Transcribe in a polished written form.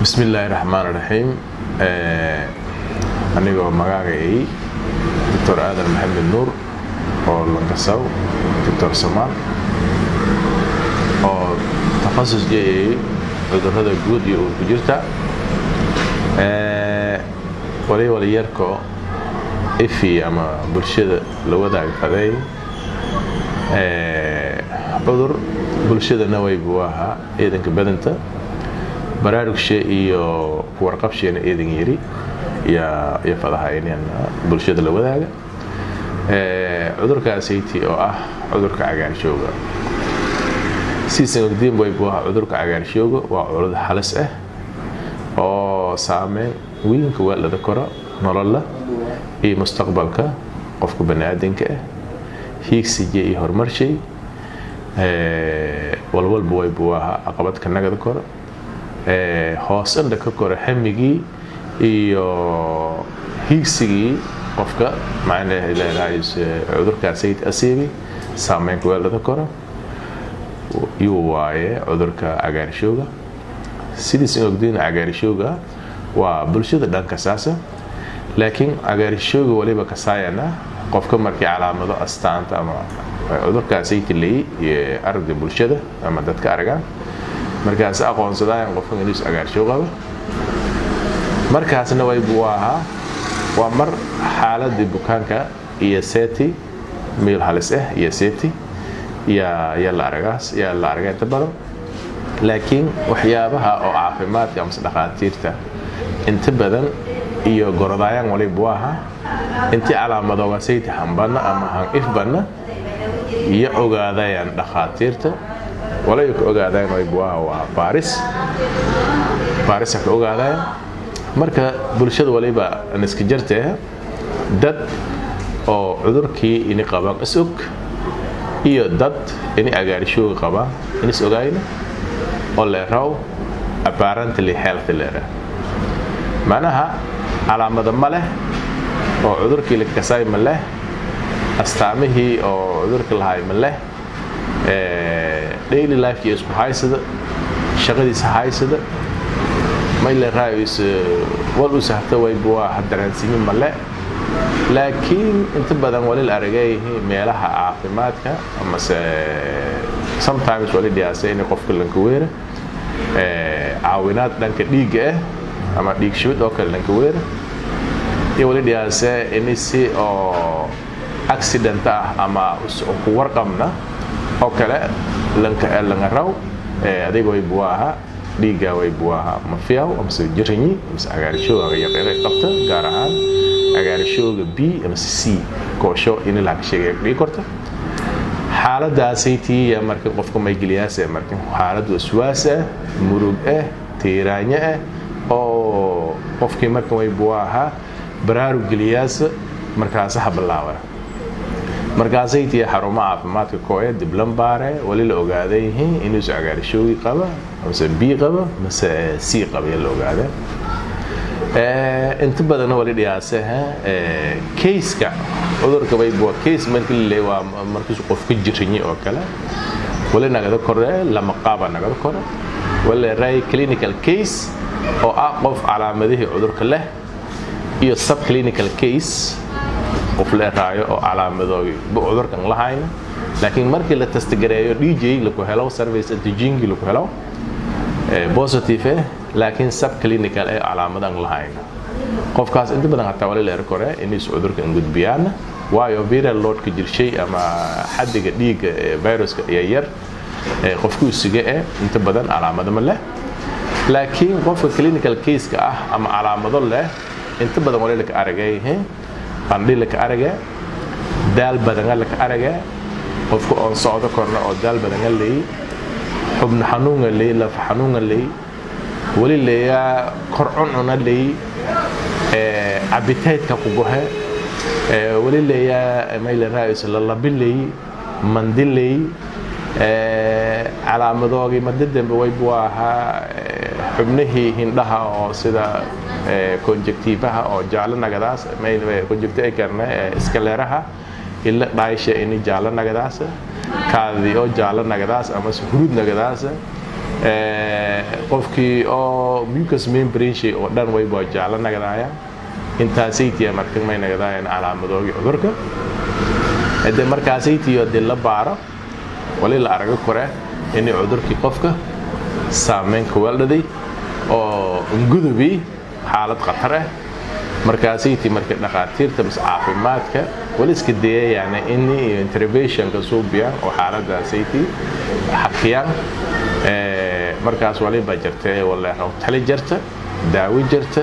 بسم الله الرحمن الرحيم أنيقو مقاقعي دكتور آدم محمد نور oo Lankasaw دكتور سمان oo تخصص جاي cudurrada guud iyo ku jirta wali yarko ifi ama bulshada la wadaagay cudur bulshadana way buuha eedanka badanta baraarugshe iyo warqabsheena eedan yiri ya fadahaynayna bulshada la wadaaga cudurkaasiti oo ah cudurka cagaarshowga siisan diin way buuha cudurka cagaarshowga waa cudur halis ah oo saameyn weyn ku waalada koro nolol iyo mustaqbalka qofka bani'aadinka ah hiigsiga iyo horumarshay walwalba way buuha aqabad ka nagada koro hoos inda ka koro xamigii iyo hiigsigii qofka macnaheedu ilaahay cudurkaas ay asiibi saameyn ku waalada koro iyo waaye cudurka cagaarshowga sidiis in ogdiin cagaarshowga waa bulshada dhanka saasa laakiin cagaarshowga waliba ka saayana qofka markii calaamado astaanta ama cudurkaas ay tilay aragga bulshada ama dadka aragaan markaas aqoonsadaan qofka inuu cagaarshow qabo markaasna way buuha waa mar xaaladii bukaanka iyo seeti meel halis ah iyo seeti ya la aragay inta badan laakiin waxyaabaha oo caafimaadka ama dhaqaatiirta inta badan iyo gorodayaan wali buuha intii calaamadooda seeti hambana ama ifbana iyo ogaadayaan dhaqaatiirta wala ka ogaadaan way buuha waa baaris ka ogaadayaan marka bulshada waliba iska jirtay dad oo cudurkii in qabaan isog iyo dad in cagaarshow qabaan in is ogaayna oo leeraw apparently healthy leera macnaha calaamado ma leh oo cudurkii la kasay ma leh astaamihii oo cudurka lahaay ma leh daily life isku haysada shaqadiisa haysada ما رئيس والو سهته way buu hadareensiin male laakiin inta badan wali la aragay meelaha caafimaadka ama sometimes wali dhiyaasay in qofka lanka weera caawinaad dhanka dhiiga ah ama dhiig shubid oo kale lanka weera iyo wali dhiyaasay in si oo accident ah ama ku warqamna oo kale lanka raw adeeg way buu dhiiga way buuha ma fiican ama soo jirini ama cagaarshow ay qabta gaar ahaan cagaarshowga B ama C koosho in la sheegay dhig korta xaaladaasay tii markii qofka ma geliyaas markii xaalad waswaas murug tiiraanya oo qofkii markii way buuha baraarug geliyaas markaas hablaawa markaasay tii xarumo caafimaadka kooya diblan baare wali la ogaaday inuu cagaarshowga qaba ama B qaba ama C qaba la ogaaday inta badan wali dhiyaasaha case-ka cudurka bay buu case markii la leeyahay markii qofka jirinyi oo kale wali nagada kore lama qaaba nagada kore wala ray clinical case oo qof calaamadaha cudurka leh iyo sub clinical case qof la raayo oo calaamadooda cudurkan lahayn laakiin markii la test gareeyo DJ la ku helo service antigen la ku helo positive laakiin sub clinical ay calaamadan lahayn qofkaas inta badan hatta wali la kore inuu cudurkan gudbiyaan waayo viral load ka jirshay ama xadiga dhiiga viruska yar qofku siga inta badan calaamado ma leh laakiin qofka clinical case ka ah ama calaamado leh inta badan wali la aragay qandhil ka araga daal badan la ka araga qofka oo socdo korna oo daal badan leey xubn xanuun leey la xanuun leey wali leeya korcun una leey appetite ka ku gohe wali leeya meel raayis la bilay mandilay calaamadoogi madadamba way buuha xubnihii hindhaha oo sida conjunctivaha oo jaalo nagadaas meel conjunctive karna iskaleeraha illa dhaayasha in jaalo nagadaas kaadi oo jaalo nagadaas ama hurud nagadaas qofkii oo mucus membrane shay oo dhan way boojaala nagadaaya intaasaytiya markan may nagadaayaan calaamadooda cudurka hadda markaasaytiyo dil la baaro wali la arago kore in cudurkii qofka saameyn ku waldaday oo gudubi xaalad khatar ah markaasaytii markay dhaqaatiirta caafimaadka wali iska dayayaan in intervention ka soo biya oo xaaladaasaytii xaqiyaan markaas wali ba jirtay wallahi tali jirta daawo jirta